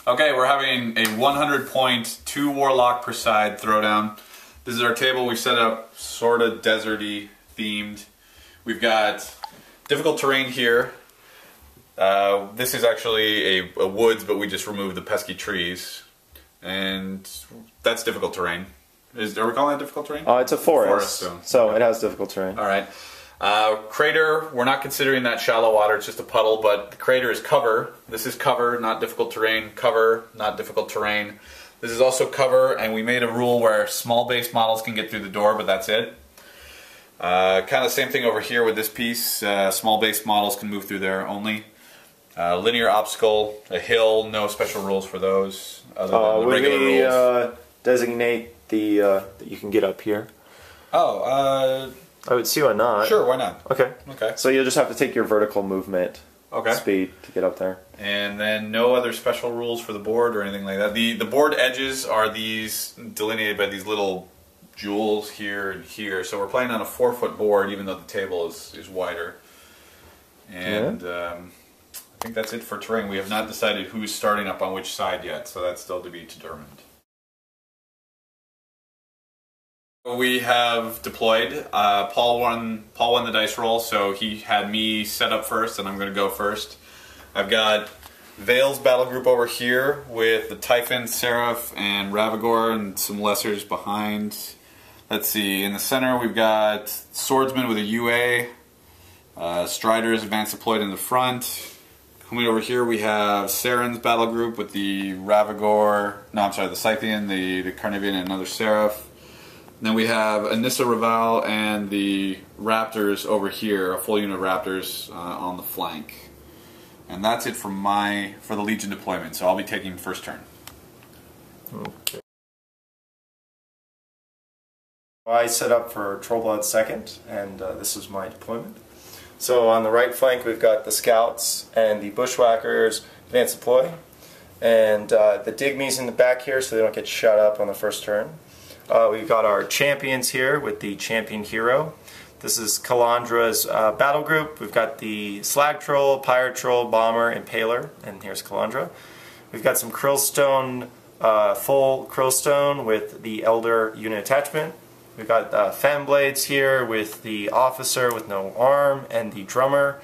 Okay, we're having a 100 point 2 Warlock per side throwdown. This is our table. We've set up sort of deserty themed. We've got difficult terrain here. This is actually a woods, but we just removed the pesky trees. And that's difficult terrain. Are we calling that difficult terrain? It's a forest, so it has difficult terrain. Alright. Crater, we're not considering that shallow water, it's just a puddle, but the crater is cover. This is cover, not difficult terrain. Cover, not difficult terrain. This is also cover, and we made a rule where small base models can get through the door, but that's it. Kind of the same thing over here with this piece. Small base models can move through there only. Linear obstacle, a hill, no special rules for those other than the regular rules. Designate the that you can get up here? I would see why not. Sure, why not? Okay. Okay. So you'll just have to take your vertical movement speed to get up there. And then no other special rules for the board or anything like that. The board edges are these delineated by these little jewels here and here. So we're playing on a 4-foot board, even though the table is wider. And I think that's it for terrain. We have not decided who's starting up on which side yet, so that's still to be determined. We have deployed. Paul won the dice roll, so he had me set up first, and I'm going to go first. I've got Vale's battle group over here with the Typhon, Seraph, and Ravagore, and some lessers behind. Let's see, in the center we've got Swordsman with a UA, Striders advanced deployed in the front. Coming over here we have Saren's battle group with the Ravagore, the Scythian, the Carnivian, and another Seraph. Then we have Anissa Raval and the Raptors over here, a full unit of Raptors on the flank. And that's it for the Legion deployment, so I'll be taking first turn. Okay. I set up for Trollbloods second, and this is my deployment. So on the right flank we've got the Scouts and the Bushwhackers advance deploy. And the Digmies in the back here so they don't get shot up on the first turn. We've got our champions here with the champion hero. This is Kalandra's battle group. We've got the Slag Troll, Pirate Troll, Bomber, Impaler, and here's Kalandra. We've got some Krillstone, full Krillstone with the Elder unit attachment. We've got Femblades here with the Officer with no arm and the Drummer.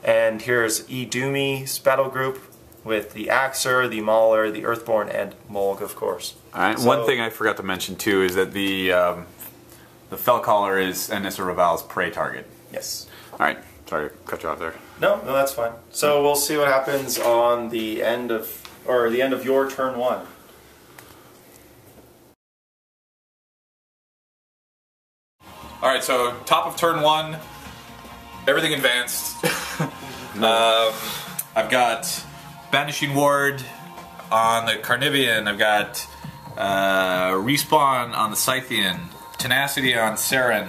And here's Idumi's battle group with the Axer, the Mauler, the Earthborn, and Mulg, of course. Alright, one thing I forgot to mention too is that the Fellcaller is Anissa Raval's prey target. Yes. Alright, sorry to cut you off there. No, that's fine. So we'll see what happens on the end of your turn 1. Alright, so top of turn 1, everything advanced. I've got Banishing Ward on the Carnivian, I've got Respawn on the Scythian, Tenacity on Saren.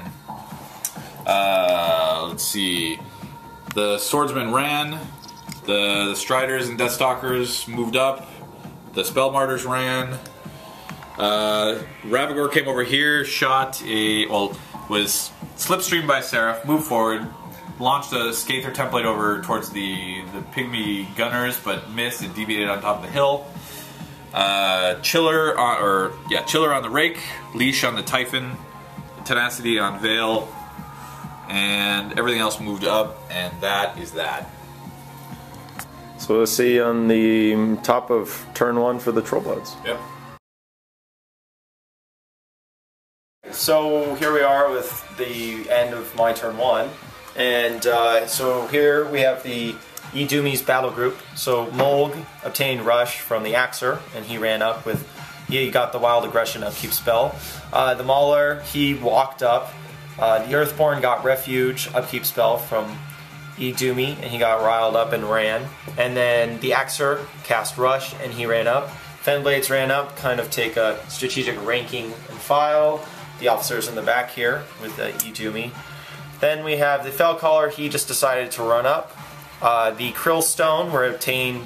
Let's see, the Swordsman ran, the Striders and Deathstalkers moved up, the Spellmartyrs ran, Ravagore came over here, was slipstreamed by Seraph, moved forward, launched a Scather template over towards the Pygmy Gunners, but missed and deviated on top of the hill. Chiller on the Rake, Leash on the Typhon, Tenacity on Vale, and everything else moved up, and that is that. So let's see on the top of turn 1 for the Trollbloods. Yep. So here we are with the end of my turn 1, and so here we have the Idumi's battle group. So Mulg obtained Rush from the Axer, and he ran up with, he got the Wild Aggression upkeep spell. The Mauler, he walked up. The Earthborn got Refuge upkeep spell from Idumi, and he got riled up and ran. And then the Axer cast Rush, and he ran up. Fenblades ran up, kind of take a strategic ranking and file. The officers in the back here with Idumi. Then we have the Fellcaller, he just decided to run up. The Krillstone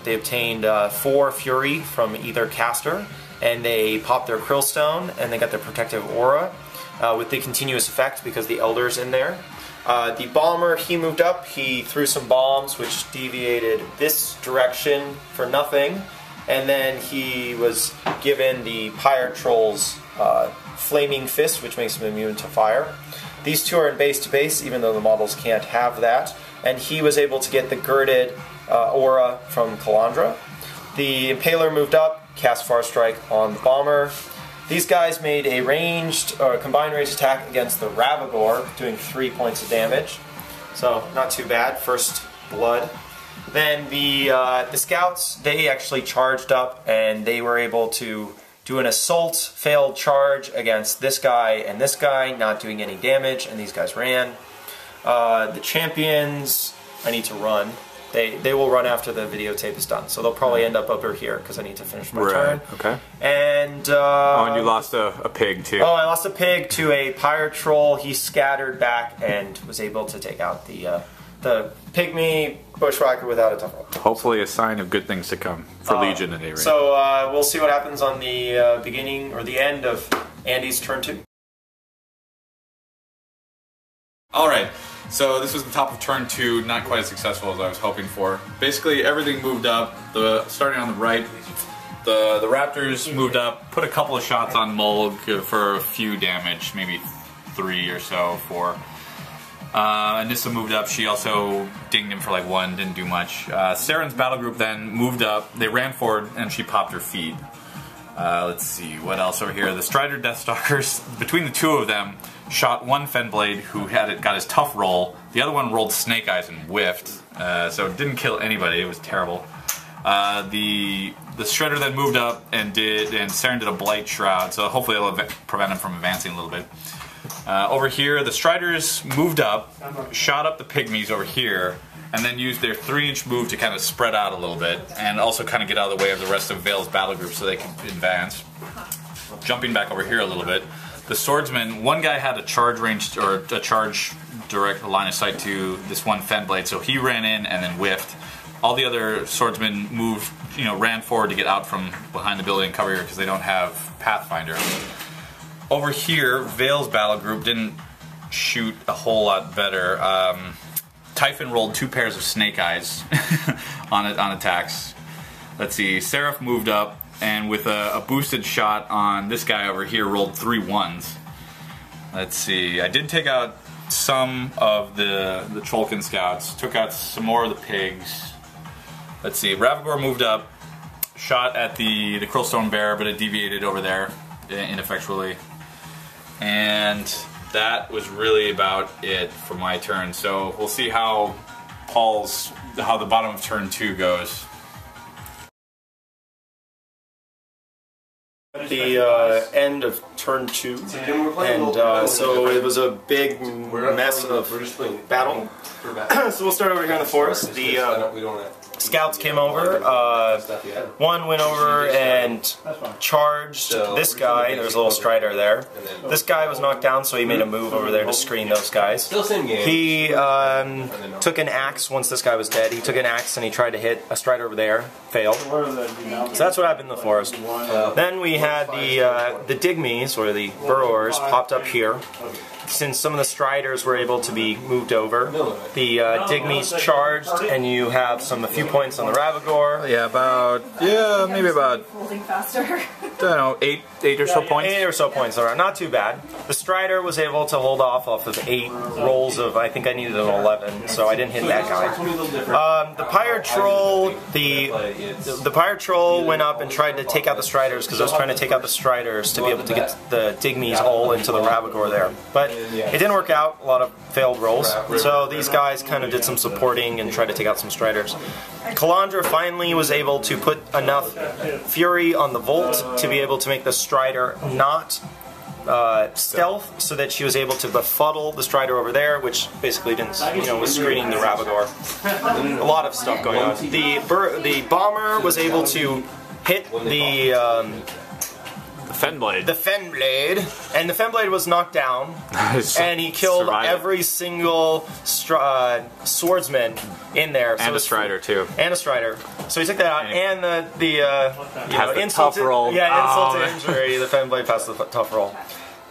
they obtained 4 Fury from either caster, and they popped their Krillstone, and they got their Protective Aura with the continuous effect because the Elder's in there. The Bomber, he moved up, he threw some bombs which deviated this direction for nothing, and then he was given the Pirate Troll's Flaming Fist, which makes him immune to fire. These two are in base to base, even though the models can't have that. And he was able to get the girded aura from Calandra. The Impaler moved up, cast Far Strike on the Bomber. These guys made a ranged, or combined ranged attack against the Ravagore, doing 3 points of damage. So, not too bad. First blood. Then the Scouts, they actually charged up, and they were able to do an assault, failed charge against this guy and this guy, not doing any damage, and these guys ran. The Champions, I need to run. They will run after the videotape is done, so they'll probably end up over here because I need to finish my turn. Okay. And and you lost a pig too. Oh, I lost a pig to a Pirate Troll. He scattered back and was able to take out the pygmy bushwhacker without a tough roll. Hopefully a sign of good things to come for Legion at any rate. So we'll see what happens on the beginning or the end of Andy's turn 2. Alright, so this was the top of turn 2, not quite as successful as I was hoping for. Basically everything moved up, starting on the right, the Raptors moved up, put a couple of shots on Mulg for a few damage, maybe 3 or so, 4. Anissa moved up, she also dinged him for like 1, didn't do much. Saren's battle group then moved up, they ran forward and she popped her feet. Let's see, what else over here? The Strider Deathstalkers, between the two of them, shot one Fenblade who got his tough roll. The other one rolled Snake Eyes and whiffed, so it didn't kill anybody. It was terrible. The Shredder then moved up and Saren did a Blight Shroud, so hopefully it'll prevent him from advancing a little bit. Over here, the Striders moved up, shot up the Pygmies over here, and then used their 3-inch move to kind of spread out a little bit, and also kind of get out of the way of the rest of Vale's battle group so they can advance. Jumping back over here a little bit, the Swordsman, one guy had a charge range, or a charge direct line of sight to this one Fenblade, so he ran in and then whiffed. All the other Swordsmen moved, ran forward to get out from behind the building and cover here because they don't have Pathfinder. Over here, Vale's battle group didn't shoot a whole lot better. Typhon rolled 2 pairs of Snake Eyes on attacks. Let's see, Seraph moved up, and with a boosted shot on this guy over here, rolled 3 1s. Let's see, I did take out some of the Trollkin Scouts, took out some more of the pigs. Let's see, Ravagore moved up, shot at the Krillstone Bear, but it deviated over there ineffectually. And that was really about it for my turn. So we'll see how the bottom of turn 2 goes. The end of turn 2, and so it was a big mess of battle. So we'll start over here in the forest. The Scouts came over. One went over and charged this guy. There's a little Strider there. This guy was knocked down, so he made a move over there to screen those guys. He took an axe once this guy was dead. He took an axe and he tried to hit a Strider over there. Failed. So that's what happened in the forest. Then we had the Digmies, or the Burrowers, popped up here. Since some of the Striders were able to be moved over, the Digmies charged, and you have a few points on the Ravagore. Yeah, maybe about, Holding faster. I don't know, 8 or so points? 8 or so points, alright, not too bad. The Strider was able to hold off of 8 rolls of, I think I needed an 11, so I didn't hit that guy. The Pirate Troll, the Pirate Troll went up and tried to take out the Striders, because I was trying to take out the Striders to be able to get the Digmies all into the Ravagore there. But it didn't work out, a lot of failed rolls, so these guys kind of did some supporting and tried to take out some Striders. Calandra finally was able to put enough fury on the Volt to be able to make the Strider not stealth, so that she was able to befuddle the Strider over there, which basically didn't, was screening the Ravagore. A lot of stuff going on. The Bomber was able to hit the Fenblade. The Fenblade, and the Fenblade was knocked down, and he killed every single swordsman in there. And a Strider too. And a Strider. So he took that out, and the insult to roll. Yeah, insult to injury. The Fenblade passed the tough roll.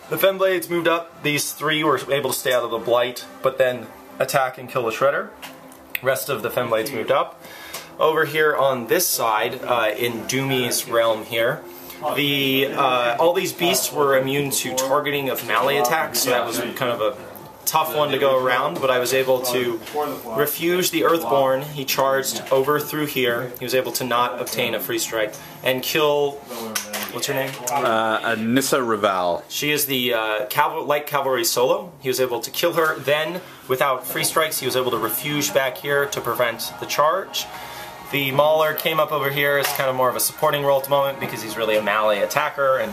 The Fenblades moved up. These 3 were able to stay out of the Blight, but then attack and kill the Shredder. Rest of the Fenblades moved up. over here on this side, in Doomy's realm here, all these beasts were immune to targeting of melee attacks, so that was kind of a tough one to go around, but I was able to refuge the Earthborn. He charged over through here. He was able to not obtain a free strike and kill, what's her name? Nissa Raval. She is the light cavalry solo. He was able to kill her. Then, without free strikes, he was able to refuge back here to prevent the charge. The Mauler came up over here as kind of more of a supporting role at the moment because he's really a melee attacker and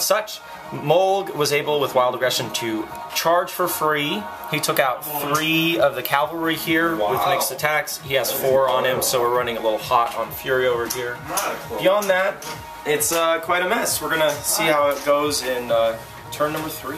such. Molg was able, with Wild Aggression, to charge for free. He took out 3 of the cavalry here with mixed attacks. He has 4 on him, so we're running a little hot on Fury over here. Beyond that, it's quite a mess. We're going to see how it goes in turn number 3.